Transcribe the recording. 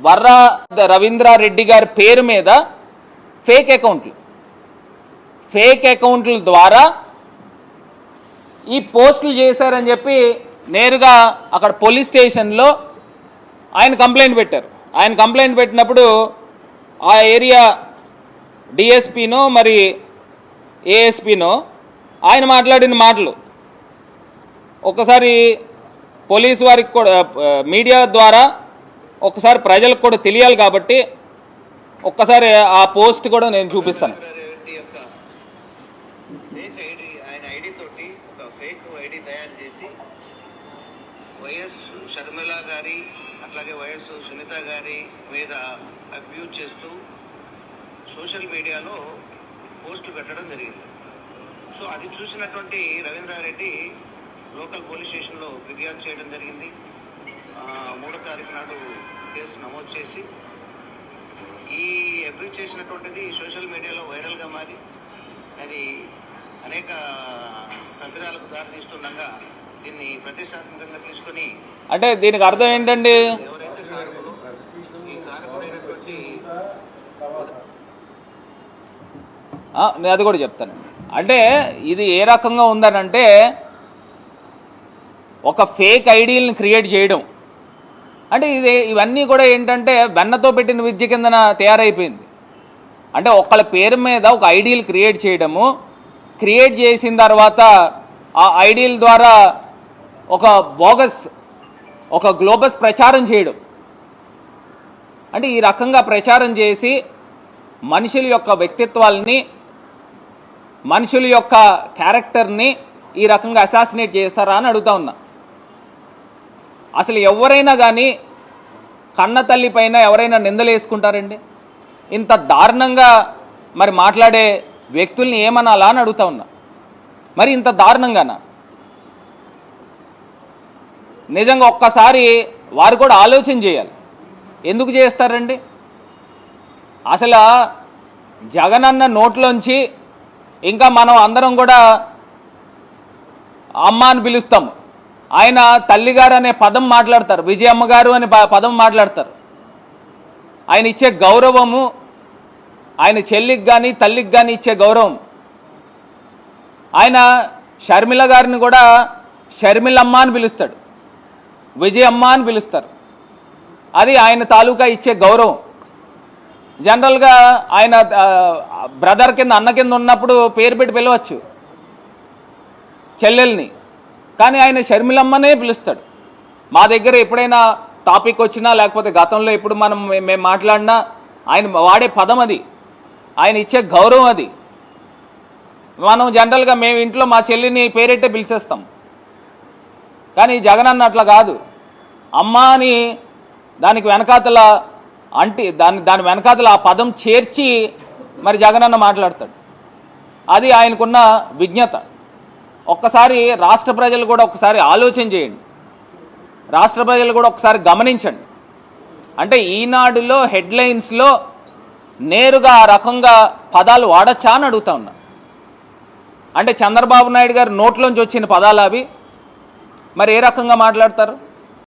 వర్రా రవీంద్రారెడ్డి గారి పేరు మీద ఫేక్ అకౌంట్ల ద్వారా ఈ పోస్టులు చేశారని చెప్పి నేరుగా అక్కడ పోలీస్ స్టేషన్లో ఆయన కంప్లైంట్ పెట్టారు. ఆయన కంప్లైంట్ పెట్టినప్పుడు ఆ ఏరియా డిఎస్పీనో మరి ఏఎస్పీనో ఆయన మాట్లాడిన మాటలు ఒక్కసారి పోలీసు వారికి కూడా మీడియా ద్వారా ఒక్కసారి ప్రజలకు కూడా తెలియాలి కాబట్టి ఒక్కసారి ఆ పోస్ట్ కూడా నేను చూపిస్తాను. వైఎస్ షర్మిల గారి అట్లాగే వైఎస్ సునీత గారి మీద అబ్యూజ్ చేస్తూ సోషల్ మీడియాలో పోస్టులు పెట్టడం జరిగింది. సో అది చూసినటువంటి రవీంద్రారెడ్డి లోకల్ పోలీస్ స్టేషన్లో ఫిర్యాదు చేయడం జరిగింది. 3వ తారీఖు నాడు కేసు నమోదు చేసి ఈ అబ్యూజ్ చేసినటువంటిది సోషల్ మీడియాలో వైరల్గా మారి అది అనేక తగ్గుదలకు దారితీస్తుండగా దీన్ని ప్రతిష్టాత్మకంగా తీసుకుని అంటే దీనికి అర్థం ఏంటండి? ఎవరైతే కారకులు ఈ కారకుడైనటువంటి నేను అది కూడా చెప్తాను. అంటే ఇది ఏ రకంగా ఉందనంటే ఒక ఫేక్ ఐడీలను క్రియేట్ చేయడం అంటే ఇవన్నీ కూడా ఏంటంటే వెన్నతో పెట్టిన విద్య కిందన తయారైపోయింది. అంటే ఒకళ్ళ పేరు మీద ఒక ఐడీలు క్రియేట్ చేయడము, క్రియేట్ చేసిన తర్వాత ఆ ఐడీల ద్వారా ఒక బోగస్ ఒక గ్లోబస్ ప్రచారం చేయడం. అంటే ఈ రకంగా ప్రచారం చేసి మనుషుల యొక్క వ్యక్తిత్వాలని మనుషుల యొక్క క్యారెక్టర్ని ఈ రకంగా అసాసినేట్ చేస్తారా అని అడుగుతా ఉన్నా. అసలు ఎవరైనా కానీ కన్న తల్లి పైన ఎవరైనా నిందలు వేసుకుంటారండి? ఇంత దారుణంగా మరి మాట్లాడే వ్యక్తుల్ని ఏమనాలా అని అడుగుతా ఉన్నా. మరి ఇంత దారుణంగానా? నిజంగా ఒక్కసారి వారు కూడా ఆలోచన చేయాలి. ఎందుకు చేస్తారండి? అసలు జగనన్న నోట్లోంచి ఇంకా మనం అందరం కూడా అమ్మ అని పిలుస్తాము. ఆయన తల్లిగారు అనే పదం మాట్లాడతారు, విజయమ్మ గారు అనే పదం మాట్లాడతారు. ఆయన ఇచ్చే గౌరవము, ఆయన చెల్లికి కానీ తల్లికి కానీ ఇచ్చే గౌరవం. ఆయన షర్మిల గారిని కూడా షర్మిలమ్మ అని పిలుస్తాడు, విజయమ్మ అని పిలుస్తారు. అది ఆయన తాలూకా ఇచ్చే గౌరవం. జనరల్గా ఆయన బ్రదర్ కింద అన్న కింద ఉన్నప్పుడు పేరు పెట్టి పిలవచ్చు చెల్లెల్ని, కానీ ఆయన షర్మిలమ్మనే పిలుస్తాడు. మా దగ్గర ఎప్పుడైనా టాపిక్ వచ్చినా లేకపోతే గతంలో ఎప్పుడు మేము మాట్లాడినా ఆయన వాడే పదం అది, ఆయన ఇచ్చే గౌరవం అది. మనం జనరల్గా మేము ఇంట్లో మా చెల్లిని పేరెట్టే పిలిచేస్తాం, కానీ జగనన్న అట్లా కాదు. అమ్మ అని దానికి వెనకాతల దాని వెనకాతల ఆ పదం చేర్చి మరి జగనన్న మాట్లాడతాడు. అది ఆయనకున్న విజ్ఞత. ఒక్కసారి రాష్ట్ర ప్రజలు కూడా ఒకసారి ఆలోచన చేయండి, రాష్ట్ర ప్రజలు కూడా ఒకసారి గమనించండి. అంటే ఈనాడులో హెడ్లైన్స్లో నేరుగా ఆ రకంగా పదాలు వాడచ్చా అని అడుగుతా ఉన్నా. అంటే చంద్రబాబు నాయుడు గారు నోట్లోంచి వచ్చిన పదాలు అవి మరి ఏ రకంగా మాట్లాడతారు?